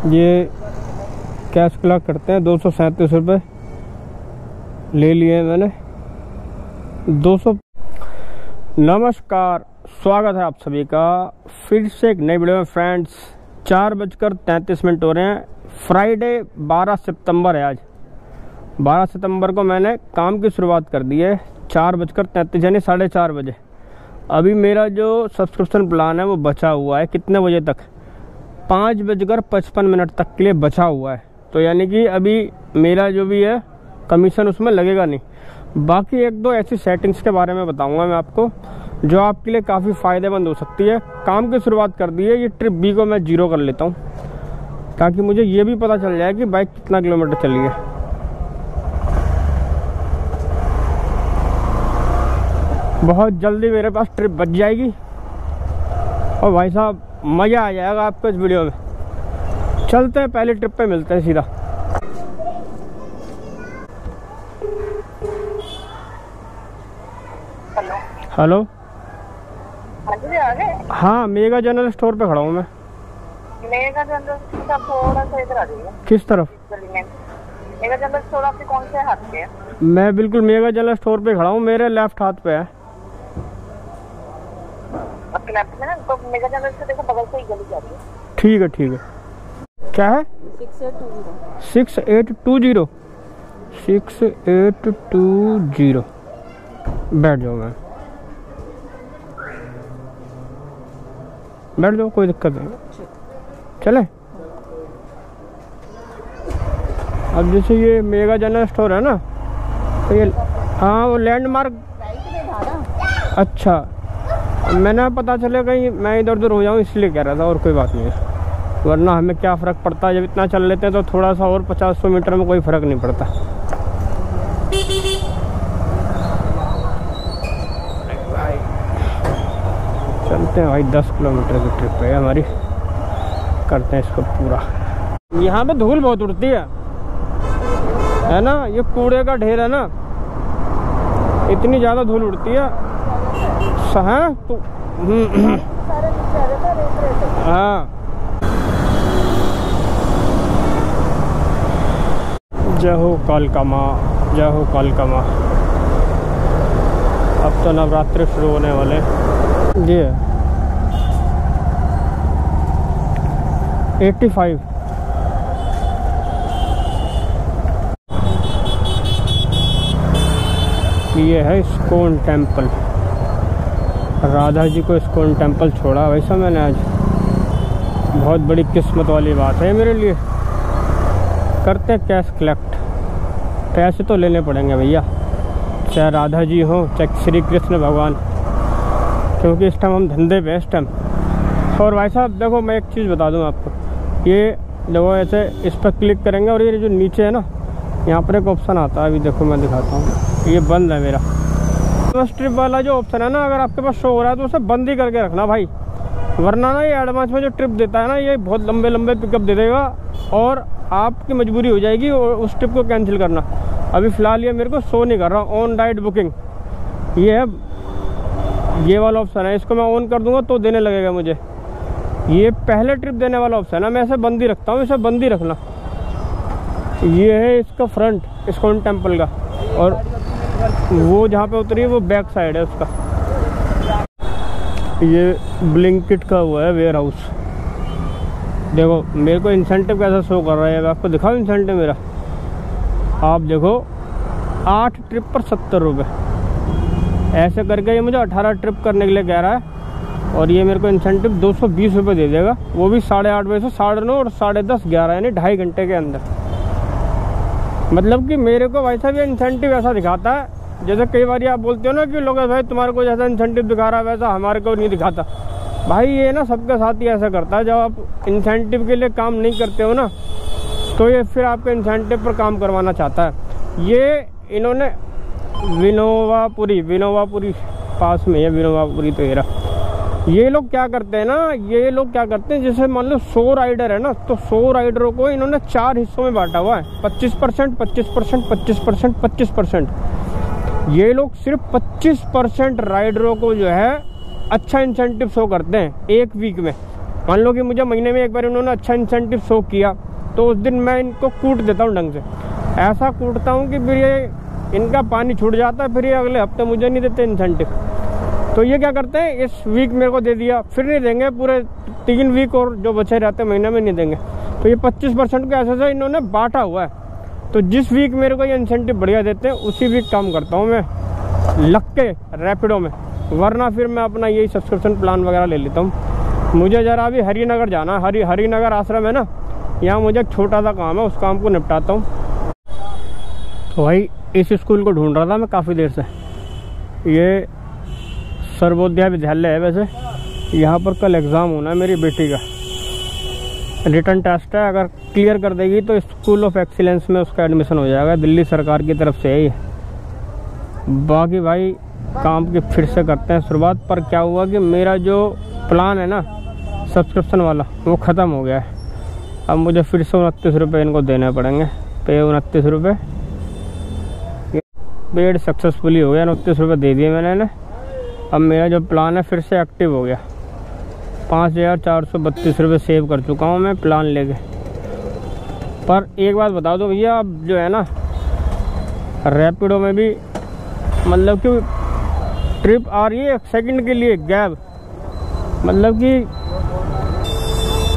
ये cash clock करते हैं 237 रुपये ले लिए मैंने 200। नमस्कार, स्वागत है आप सभी का फिर से एक नई वीडियो में फ्रेंड्स। 4:33 हो रहे हैं। फ्राइडे 12 सितंबर है आज। 12 सितंबर को मैंने काम की शुरुआत कर दी है 4:33 यानी 4:30 बजे। अभी मेरा जो सब्सक्रिप्शन प्लान है वो बचा हुआ है कितने बजे तक, 5:55 तक के लिए बचा हुआ है। तो यानी कि अभी मेरा जो भी है कमीशन उसमें लगेगा नहीं। बाकी एक दो ऐसी सेटिंग्स के बारे में बताऊंगा मैं आपको जो आपके लिए काफ़ी फ़ायदेमंद हो सकती है। काम की शुरुआत कर दी है, ये ट्रिप बी को मैं 0 कर लेता हूँ ताकि मुझे ये भी पता चल जाए कि बाइक कितना किलोमीटर चली है। बहुत जल्दी मेरे पास ट्रिप बच जाएगी और भाई साहब मज़ा आ जाएगा आपको इस वीडियो में। चलते हैं, पहले ट्रिप पे मिलते हैं सीधा। हेलो, हाँ मेगा जनरल स्टोर पे खड़ा हूँ मैं। मेगा जनरल स्टोर थोड़ा सा इधर आ जाइए। किस तरफ? मेगा जनरल स्टोर आपके कौन से हाथ पे है? मैं बिल्कुल मेगा जनरल स्टोर पे खड़ा हूँ, मेरे लेफ्ट हाथ पे है। आपके लेफ्ट में ना, तो मेगा जनरल से देखो बगल से ही गली जा रही है। ठीक है ठीक है। क्या है? 6820 6820। बैठ जाओ, मैं बैठ जाओ, कोई दिक्कत नहीं। चले। अब जैसे ये मेगा जनरल स्टोर है ना, तो ये हाँ वो लैंडमार्क। अच्छा, मैंने पता चले कहीं मैं इधर उधर हो जाऊँ इसलिए कह रहा था, और कोई बात नहीं है। वरना हमें क्या फ़र्क पड़ता है, जब इतना चल लेते हैं तो थोड़ा सा और 50-100 मीटर में कोई फ़र्क नहीं पड़ता। चलते हैं भाई, 10 किलोमीटर की ट्रिप है हमारी, करते हैं इसको पूरा। यहाँ पे धूल बहुत उड़ती है ना, ये कूड़े का ढेर है ना, इतनी ज़्यादा धूल उड़ती है। हाँ तो हाँ, जय हो कालका माँ, जय हो कालका माँ। अब तो नवरात्रि शुरू होने वाले। ये 85। ये है इस्कॉन टेम्पल। राधा जी को इस्कॉन टेम्पल छोड़ा वैसा मैंने आज। बहुत बड़ी किस्मत वाली बात है मेरे लिए। करते हैं कैश कलेक्ट। पैसे तो लेने पड़ेंगे भैया, चाहे राधा जी हो चाहे श्री कृष्ण भगवान, क्योंकि इस टाइम हम धंधे पे इस टाइम। और भाई साहब देखो, मैं एक चीज़ बता दूं आपको, ये देखो ऐसे इस पर क्लिक करेंगे और ये जो नीचे है ना, यहाँ पर एक ऑप्शन आता है। अभी देखो मैं दिखाता हूँ, ये बंद है मेरा। तो स्ट्रिप वाला जो ऑप्शन है ना, अगर आपके पास शो हो रहा है तो उसे बंद ही करके रखना भाई, वरना ना ये एडवांस में जो ट्रिप देता है ना, ये बहुत लंबे लंबे पिकअप दे देगा और आपकी मजबूरी हो जाएगी और उस ट्रिप को कैंसिल करना। अभी फ़िलहाल ये मेरे को शो नहीं कर रहा ऑन राइड बुकिंग। ये है, ये वाला ऑप्शन है, इसको मैं ऑन कर दूंगा तो देने लगेगा मुझे। ये पहले ट्रिप देने वाला ऑप्शन है, मैं इसे बंद ही रखता हूँ, इसे बंद ही रखना। ये है इसका फ्रंट इस्कॉन टेम्पल का, और वो जहाँ पे उतरी है वो बैक साइड है उसका। ये ब्लिंकिट का हुआ है वेयर हाउस। देखो मेरे को इंसेंटिव कैसा शो कर रहा है, आपको दिखाओ इंसेंटिव मेरा। आप देखो 8 ट्रिप पर 70 रुपये, ऐसे करके ये मुझे 18 ट्रिप करने के लिए कह रहा है। और ये मेरे को इंसेंटिव 220 रुपये दे देगा, वो भी 8:30 बजे से 9:30 और 10:30 11 यानी 2.5 घंटे के अंदर। मतलब कि मेरे को भाई साहब ये इंसेंटिव ऐसा दिखाता है, जैसे कई बार आप बोलते हो ना कि लोग भाई तुम्हारे को जैसा इंसेंटिव दिखा रहा है वैसा हमारे को नहीं दिखाता। भाई ये ना सबके साथ ही ऐसा करता है, जब आप इंसेंटिव के लिए काम नहीं करते हो ना, तो ये फिर आपके इंसेंटिव पर काम करवाना चाहता है। ये इन्होंने विनोवापुरी पास में है, विनोवापुरी तो ये लोग क्या करते हैं ना, ये लोग क्या करते हैं, जैसे मान लो 100 राइडर है ना, तो 100 राइडरों को इन्होंने 4 हिस्सों में बांटा हुआ है। 25%, 25%, 25%, 25%। ये लोग सिर्फ 25% राइडरों को जो है अच्छा इंसेंटिव शो करते हैं एक वीक में। मान लो कि मुझे महीने में एक बार उन्होंने अच्छा इंसेंटिव शो किया तो उस दिन मैं इनको कूट देता हूँ ढंग से, ऐसा कूटता हूँ कि फिर ये इनका पानी छूट जाता है, फिर ये अगले हफ्ते मुझे नहीं देते इंसेंटिव। तो ये क्या करते हैं, इस वीक मेरे को दे दिया, फिर नहीं देंगे, पूरे 3 वीक और जो बचे रहते महीने में नहीं देंगे। तो ये 25% को ऐसे से इन्होंने बांटा हुआ है। तो जिस वीक मेरे को ये इंसेंटिव बढ़िया देते हैं उसी वीक काम करता हूँ मैं लग के रैपिडो में, वरना फिर मैं अपना यही सब्सक्रिप्शन प्लान वगैरह ले लेता हूँ। मुझे ज़रा अभी हरिनगर जाना है, हरिनगर आश्रम है ना, यहाँ मुझे एक छोटा सा काम है, उस काम को निपटाता हूँ। तो भाई इस स्कूल को ढूंढ रहा था मैं काफ़ी देर से। ये सर्वोदय विद्यालय है वैसे, यहाँ पर कल एग्ज़ाम होना है मेरी बेटी का, रिटर्न टेस्ट है, अगर क्लियर कर देगी तो स्कूल ऑफ एक्सीलेंस में उसका एडमिशन हो जाएगा, दिल्ली सरकार की तरफ से है ये। बाकी भाई काम की फिर से करते हैं शुरुआत। पर क्या हुआ कि मेरा जो प्लान है ना सब्सक्रिप्शन वाला वो ख़त्म हो गया है। अब मुझे फिर से 29 रुपये इनको देने पड़ेंगे, पे 29 रुपये। पेड सक्सेसफुली हो गया, 29 रुपये दे दिए मैंने। अब मेरा जो प्लान है फिर से एक्टिव हो गया, 5432 रुपये सेव कर चुका हूँ मैं प्लान लेके। पर एक बात बता दो भैया, अब जो है ना रैपिडो में भी मतलब कि ट्रिप आ रही है 1 सेकंड के लिए गैप, मतलब कि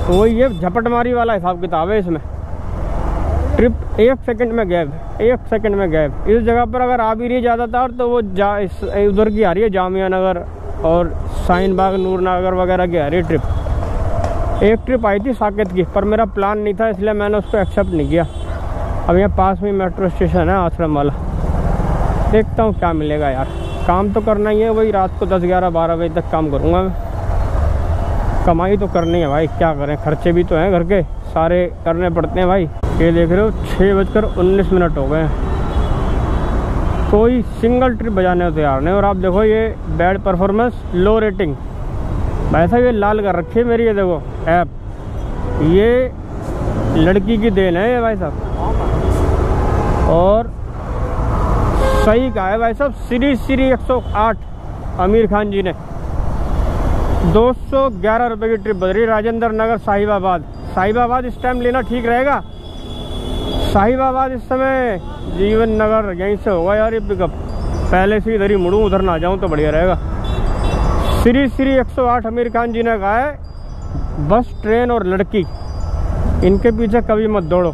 वही ये झपटमारी वाला हिसाब किताब है इसमें। ट्रिप 1 सेकंड में गैप, 1 सेकंड में गैप। इस जगह पर अगर आ भी रही है ज़्यादातर तो वो उधर की आ रही है, जामिया नगर और शाहीन बाग नूर नगर वगैरह की आ रही है ट्रिप। एक ट्रिप आई थी साकेत की, पर मेरा प्लान नहीं था इसलिए मैंने उसको एक्सेप्ट नहीं किया। अब यहाँ पास में मेट्रो स्टेशन है आश्रम वाला, देखता हूँ क्या मिलेगा यार। काम तो करना ही है, वही रात को 10, 11, 12 बजे तक काम करूँगा मैं। कमाई तो करनी है भाई, क्या करें, खर्चे भी तो हैं घर के, सारे करने पड़ते हैं भाई। ये देख रहे हो 6:19 हो गए हैं, कोई सिंगल ट्रिप बजाने को तैयार नहीं। और आप देखो ये बैड परफॉर्मेंस, लो रेटिंग, वैसा ये लाल कर रखी है मेरी, ये देखो ऐप, ये लड़की की देन है ये भाई साहब। और सही कहा है भाई साहब, श्री 108 आमिर खान जी ने 211 रुपये की ट्रिप बदली, राजेंद्र नगर साहिबाबाद। साहिबाबाद इस टाइम लेना ठीक रहेगा, साहिबाबाद इस समय जीवन नगर यहीं से होगा यार ये पिकअप। पहले से इधर ही मुड़ूँ, उधर ना जाऊँ तो बढ़िया रहेगा। श्री 108 आमिर खान जी ने कहा है बस, ट्रेन और लड़की, इनके पीछे कभी मत दौड़ो।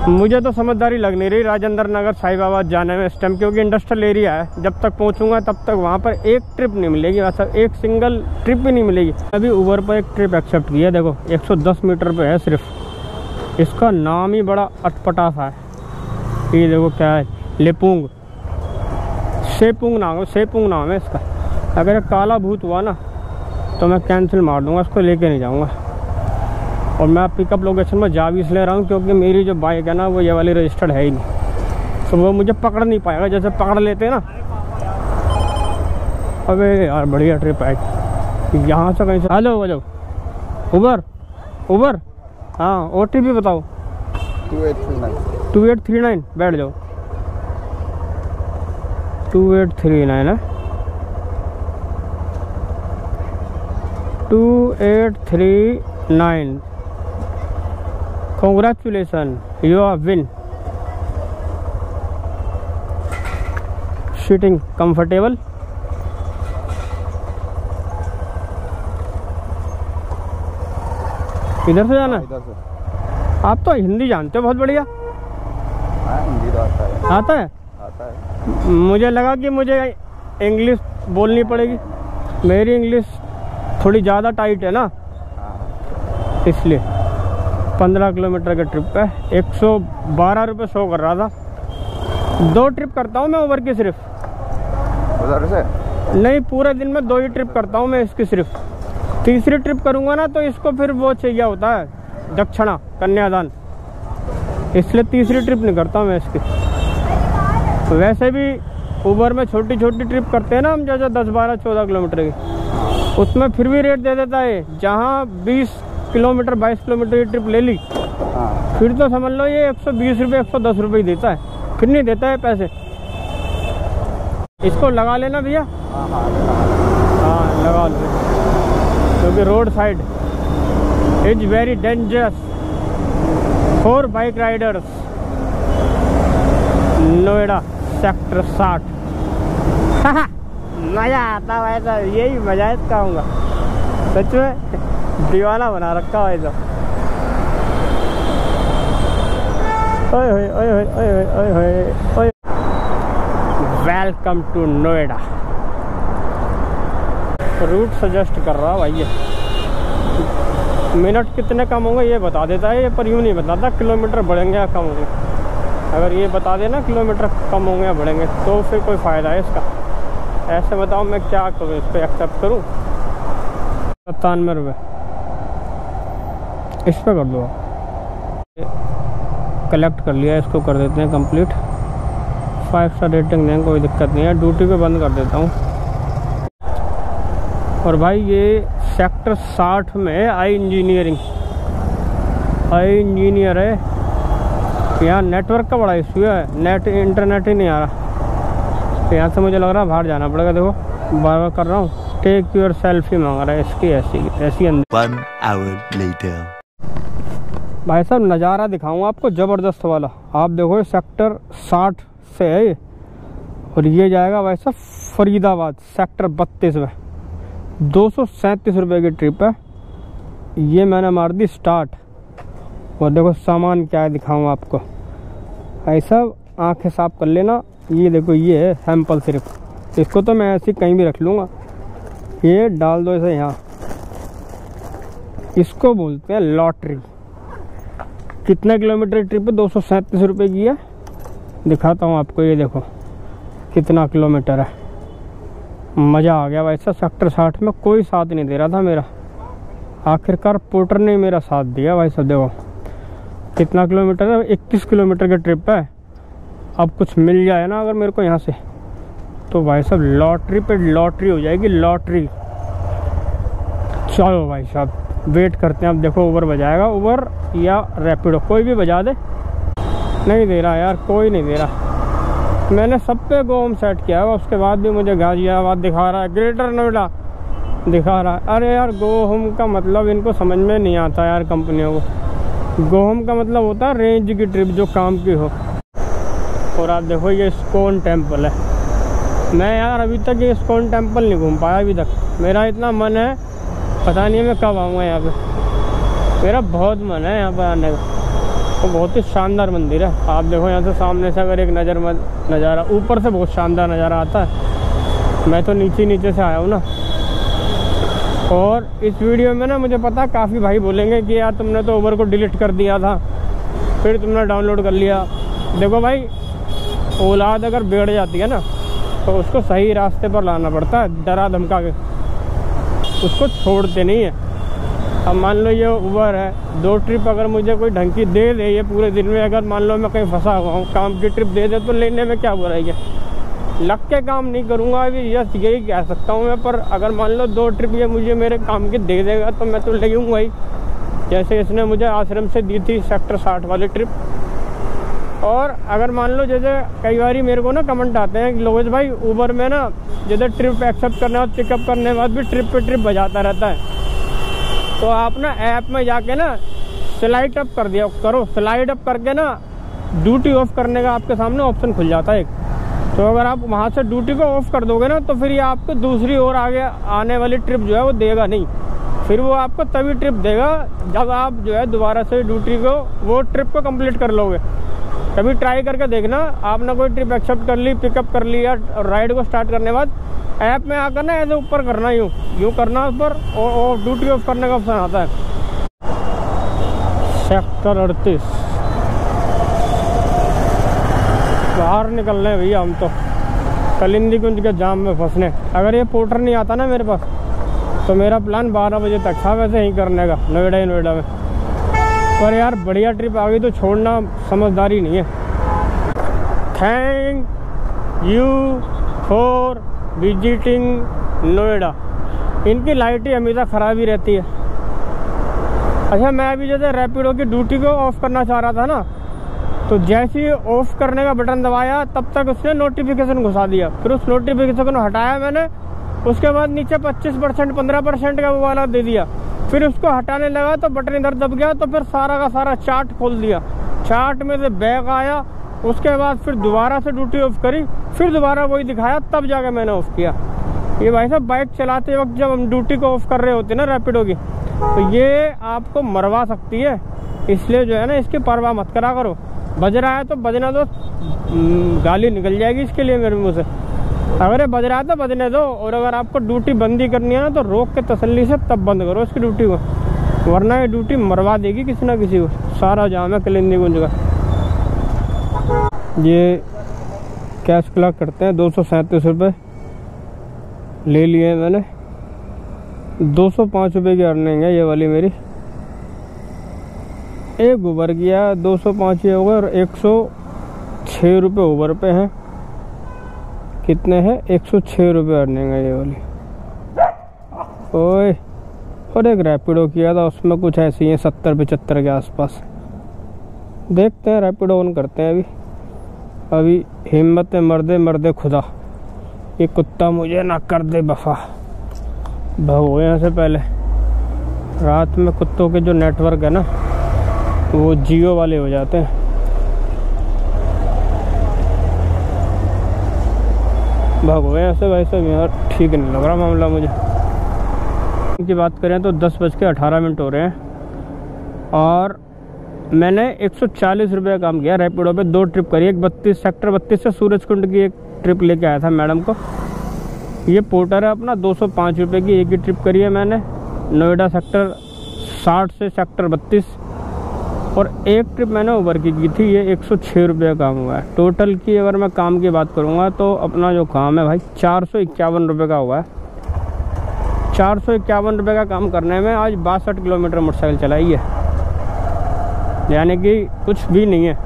मुझे तो समझदारी लग नहीं रही राजेंद्र नगर साहिबाबाद जाने में इस टाइम, क्योंकि इंडस्ट्रियल एरिया है। जब तक पहुंचूंगा तब तक वहां पर एक ट्रिप नहीं मिलेगी, मतलब एक सिंगल ट्रिप भी नहीं मिलेगी। अभी उबर पर एक ट्रिप एक्सेप्ट किया, देखो 110 मीटर पे है सिर्फ। इसका नाम ही बड़ा अटपटा सा है, ये देखो क्या है, लेपुंग, सेपुंग नाम है इसका। अगर एक काला भूत हुआ ना तो मैं कैंसिल मार दूंगा, इसको लेके नहीं जाऊँगा। और मैं पिकअप लोकेशन में जा भी इसलिए रहा हूँ क्योंकि मेरी जो बाइक है ना वो ये वाली रजिस्टर्ड है ही नहीं, तो वो मुझे पकड़ नहीं पाएगा, जैसे पकड़ लेते हैं ना। अबे यार बढ़िया ट्रिप है यहाँ से कहीं से। हेलो उबर, हाँ OTP बताओ। 2839 बैठ जाओ। 2839 है, 2839। Congratulations, you have win. Sitting comfortable. इधर से जाना? इधर से। आप तो हिंदी जानते हो बहुत बढ़िया। हिंदी तो आता है। आता है? आता है। मुझे लगा कि मुझे इंग्लिश बोलनी पड़ेगी, मेरी इंग्लिश थोड़ी ज़्यादा टाइट है ना, इसलिए। 15 किलोमीटर का ट्रिप है, 112 रुपये शो कर रहा था। 2 ट्रिप करता हूँ मैं उबर की सिर्फ। उधर से? नहीं, पूरे दिन में 2 ही ट्रिप करता हूँ मैं इसकी सिर्फ। तीसरी ट्रिप करूँगा ना तो इसको फिर वो चाहिए होता है दक्षिणा, कन्यादान, इसलिए तीसरी ट्रिप नहीं करता हूँ मैं इसकी। वैसे भी उबर में छोटी छोटी ट्रिप करते हैं ना हम, जैसे 10, 12, 14 किलोमीटर की, उसमें फिर भी रेट दे देता है। जहाँ 20 किलोमीटर 22 किलोमीटर की ट्रिप ले ली, फिर तो समझ लो ये 120 रुपये 110 रुपये ही देता है, फिर नहीं देता है पैसे। इसको लगा लेना भैया। हाँ लगा लो। क्योंकि road side is very dangerous for bike Riders. Noida sector 60। मजा आता है वैसा, यही मजा है इसका होगा सच में, दीवाना बना रखा है वैसा। ओए ओए ओए ओए ओए ओए ओए। Welcome to Noida. Route suggest कर रहा भाई, ये मिनट कितने कम होंगे ये बता देता है ये, पर यूँ नहीं बताता किलोमीटर बढ़ेंगे या कम होंगे। अगर ये बता देना किलोमीटर कम होंगे या बढ़ेंगे तो फिर कोई फ़ायदा है इसका। ऐसे बताओ मैं क्या करूँ, इस पर एक्सेप्ट करूँ? 97 रुपये इस पर कर दो। कलेक्ट कर लिया, इसको कर देते हैं कंप्लीट। 5 स्टार रेटिंग दें, कोई दिक्कत नहीं है। ड्यूटी पे बंद कर देता हूँ। और भाई ये सेक्टर 60 में है आई इंजीनियर है। यहाँ नेटवर्क का बड़ा इशू है, इंटरनेट ही नहीं आ रहा। तो यहाँ से मुझे लग रहा है बाहर जाना पड़ेगा। देखो बार बार कर रहा हूँ, टेक योर सेल्फी मांग रहा है इसकी ऐसी अंदर। 1 hour later। भाई साहब नज़ारा दिखाऊँ आपको ज़बरदस्त वाला। आप देखो सेक्टर 60 से है और ये जाएगा भाई साहब फरीदाबाद सेक्टर 32 में। 237 रुपये की ट्रिप है। ये मैंने मार दी स्टार्ट। और देखो सामान क्या है दिखाऊँ आपको। भाई साहब आँखें साफ कर लेना। ये देखो ये है सैंपल सिर्फ, इसको तो मैं ऐसे कहीं भी रख लूँगा। ये डाल दो इसे यहाँ। इसको बोलते हैं लॉटरी। कितने किलोमीटर ट्रिप है? 237 रुपये की है। दिखाता हूँ आपको, ये देखो कितना किलोमीटर है। मज़ा आ गया वैसा। सेक्टर 60 में कोई साथ नहीं दे रहा था मेरा, आखिरकार पोर्टर ने मेरा साथ दिया भाई साहब। देखो कितना किलोमीटर है, 21 किलोमीटर की ट्रिप है। अब कुछ मिल जाए ना अगर मेरे को यहाँ से, तो भाई साहब लॉटरी पे लॉटरी हो जाएगी, लॉटरी। चलो भाई साहब वेट करते हैं। अब देखो उबर बजाएगा, उबर या रैपिडो कोई भी बजा दे। नहीं दे रहा यार, कोई नहीं दे रहा। मैंने सब पे गो होम सेट किया है, उसके बाद भी मुझे गाजियाबाद दिखा रहा है, ग्रेटर नोएडा दिखा रहा है। अरे यार गो होम का मतलब इनको समझ में नहीं आता यार कंपनियों को। गो होम का मतलब होता है रेंज की ट्रिप जो काम की हो। और आप देखो ये इस्कॉन टेम्पल है। मैं यार अभी तक ये इस्कॉन टेम्पल नहीं घूम पाया अभी तक। मेरा इतना मन है, पता नहीं मैं कब आऊँगा यहाँ पे। मेरा बहुत मन है यहाँ पर आने का। तो बहुत ही शानदार मंदिर है। आप देखो यहाँ से सामने से अगर एक नज़ारा, ऊपर से बहुत शानदार नज़ारा आता है। मैं तो नीचे से आया हूँ ना। और इस वीडियो में ना मुझे पता काफ़ी भाई बोलेंगे कि यार तुमने तो उबर को डिलीट कर दिया था, फिर तुमने डाउनलोड कर लिया। देखो भाई औलाद अगर बिगड़ जाती है ना तो उसको सही रास्ते पर लाना पड़ता है, डरा धमका के उसको छोड़ते नहीं है। अब मान लो ये उबर है, 2 ट्रिप अगर मुझे कोई ढंग की दे दे ये पूरे दिन में, अगर मान लो मैं कहीं फंसा हुआ हूँ, काम की ट्रिप दे दे तो लेने में क्या बुराई है। लग के काम नहीं करूँगा अभी, यही कह सकता हूँ मैं। पर अगर मान लो 2 ट्रिप ये मुझे मेरे काम की दे देगा तो मैं तो ले लूँगा ही। जैसे इसने मुझे आश्रम से दी थी सेक्टर 60 वाली ट्रिप। और अगर मान लो जैसे कई बार मेरे को ना कमेंट आते हैं कि लोगेश भाई उबर में ना जैसे ट्रिप एक्सेप्ट करने बाद पिकअप करने के बाद भी ट्रिप पे ट्रिप बजाता रहता है। तो आप ना ऐप में जाके ना स्लाइड अप कर दिया करो। स्लाइड अप करके ना ड्यूटी ऑफ करने का आपके सामने ऑप्शन खुल जाता है एक। तो अगर आप वहाँ से ड्यूटी को ऑफ कर दोगे ना तो फिर ये आपको दूसरी ओर आगे आने वाली ट्रिप जो है वो देगा नहीं। फिर वो आपको तभी ट्रिप देगा जब आप जो है दोबारा से ड्यूटी को वो ट्रिप को कंप्लीट कर लोगे। कभी ट्राई करके देखना, आपने कोई ट्रिप एक्सेप्ट कर ली, पिकअप कर लिया, राइड को स्टार्ट करने के बाद ऐप में आकर ना ऐसे ऊपर करना, यूँ करना ऊपर, और ड्यूटी ऑफ करने का ऑप्शन आता है। सेक्टर 38 बाहर निकल रहे हैं भैया हम तो कलिंदी कुंज के जाम में फंसने। अगर ये पोर्टर नहीं आता ना मेरे पास तो मेरा प्लान 12 बजे तक था वैसे ही करने का, नोएडा में। पर यार बढ़िया ट्रिप आ गई तो छोड़ना समझदारी नहीं है। Thank you for visiting Noida. इनकी लाइटें हमेशा ख़राब ही रहती है। अच्छा मैं अभी जैसे रैपिडो की ड्यूटी को ऑफ करना चाह रहा था ना, तो जैसे ही ऑफ करने का बटन दबाया तब तक उसने नोटिफिकेशन घुसा दिया। फिर उस नोटिफिकेशन को हटाया मैंने उसके बाद नीचे 25% 15% का वो वाला दे दिया। फिर उसको हटाने लगा तो बटन इधर दब गया, तो फिर सारा का सारा चार्ट खोल दिया। चार्ट में से बैग आया, उसके बाद फिर दोबारा से ड्यूटी ऑफ करी, फिर दोबारा वही दिखाया, तब जाकर मैंने ऑफ किया। ये भाई साहब बाइक चलाते वक्त जब हम ड्यूटी को ऑफ कर रहे होते हैं ना रैपिडो की, तो ये आपको मरवा सकती है। इसलिए जो है ना, इसकी परवाह मत करा करो। बज रहा है तो बजना दो, गाली निकल जाएगी इसके लिए मेरे मुँह से। अगर ये बज रहा है तो बजने दो, और अगर आपको ड्यूटी बंद ही करनी है ना, तो रोक के तसल्ली से तब बंद करो इसकी ड्यूटी को, वरना ये ड्यूटी मरवा देगी किसी ना किसी को। सारा जाम है कलिंदीगुंज का। ये कैश क्लॉक करते हैं, 237 रुपये ले लिए मैंने। 205 रुपये की अर्निंग है ये वाली मेरी। एक ओवर किया, 205 ये होगा, और 106 रुपये ओवर पे हैं। कितने हैं? 106 रुपये अर्निंग है ये वाली। ओए, और एक रैपिडो किया था, उसमें कुछ ऐसी है 70-75 के आसपास। देखते हैं, रैपिडो ऑन करते हैं अभी हिम्मत मर्दे मर्दे खुदा, ये कुत्ता मुझे ना कर दे वफा। भागो यहाँ से पहले। रात में कुत्तों के जो नेटवर्क है ना, वो जियो वाले हो जाते हैं। भागो यहाँ से भाई साहब, यार ठीक नहीं लग रहा मामला मुझे। की बात करें तो 10:18 हो रहे हैं, और मैंने 140 रुपये का काम किया रैपिडो पे। 2 ट्रिप करी, एक 32 सेक्टर 32 से सूरजकुंड की एक ट्रिप लेके आया था मैडम को। ये पोर्टर है अपना, 205 रुपये की एक ही ट्रिप करी है मैंने। नोएडा सेक्टर 60 से सेक्टर 32, और एक ट्रिप मैंने ओवर की थी। ये 106 रुपये का काम हुआ है। टोटल की अगर मैं काम की बात करूँगा तो अपना जो काम है भाई 451 रुपये का हुआ है। 451 रुपये का काम करने में आज 62 किलोमीटर मोटरसाइकिल चलाई है, यानी कि कुछ भी नहीं है।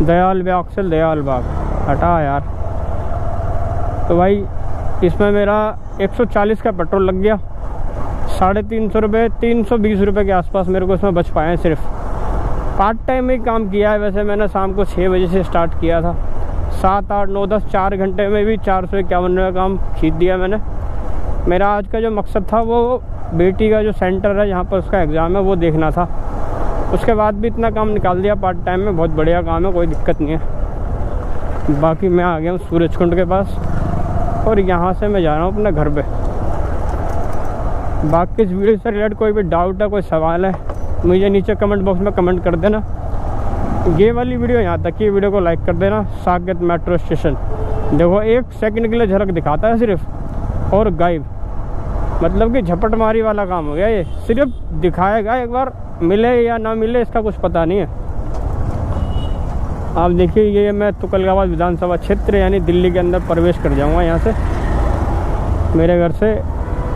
दयाल बाग से दयाल बाग हटा यार। तो भाई इसमें मेरा 140 का पेट्रोल लग गया, 350 रुपये 320 रुपये के आसपास मेरे को इसमें बच पाए हैं। सिर्फ पार्ट टाइम में काम किया है। वैसे मैंने शाम को 6 बजे से स्टार्ट किया था, 7, 8, 9, 10 4 घंटे में भी 451 रुपये काम खींच दिया मैंने। मेरा आज का जो मकसद था वो बेटी का जो सेंटर है जहाँ पर उसका एग्ज़ाम है वो देखना था। उसके बाद भी इतना काम निकाल दिया पार्ट टाइम में। बहुत बढ़िया काम है, कोई दिक्कत नहीं है। बाकी मैं आ गया हूँ सूरजकुंड के पास, और यहाँ से मैं जा रहा हूँ अपने घर पे। बाकी इस वीडियो से रिलेटेड कोई भी डाउट है, कोई सवाल है, मुझे नीचे कमेंट बॉक्स में कमेंट कर देना। ये वाली वीडियो यहाँ तक की वीडियो को लाइक कर देना। साकेत मेट्रो स्टेशन देखो, 1 सेकंड के लिए झलक दिखाता है सिर्फ, और गायब। मतलब कि झपट मारी वाला काम हो गया। ये सिर्फ दिखाएगा, एक बार मिले या ना मिले इसका कुछ पता नहीं है। आप देखिए, ये मैं तुगलकाबाद विधानसभा क्षेत्र यानी दिल्ली के अंदर प्रवेश कर जाऊंगा यहाँ से। मेरे घर से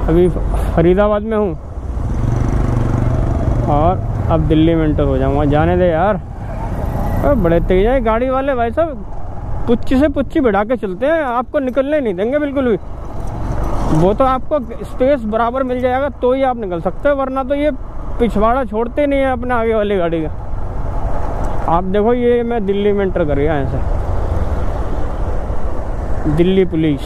अभी फरीदाबाद में हूँ, और अब दिल्ली में एंटर हो जाऊंगा। जाने दे यार, बड़े तेज है गाड़ी वाले भाई साहब। पुच्ची से पुच्ची बढ़ा के चलते हैं, आपको निकलने नहीं देंगे बिल्कुल भी। वो तो आपको स्पेस बराबर मिल जाएगा तो ही आप निकल सकते हो, वरना तो ये पिछवाड़ा छोड़ते नहीं है अपने आगे वाली गाड़ी का। आप देखो, ये मैं दिल्ली में एंटर कर गया ऐसे। दिल्ली पुलिस।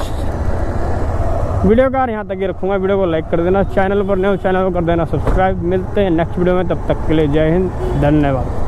वीडियो का यहाँ तक ही रखूँगा। वीडियो को लाइक कर देना, चैनल पर नए हो चैनल को कर देना सब्सक्राइब। मिलते हैं नेक्स्ट वीडियो में, तब तक के लिए जय हिंद, धन्यवाद।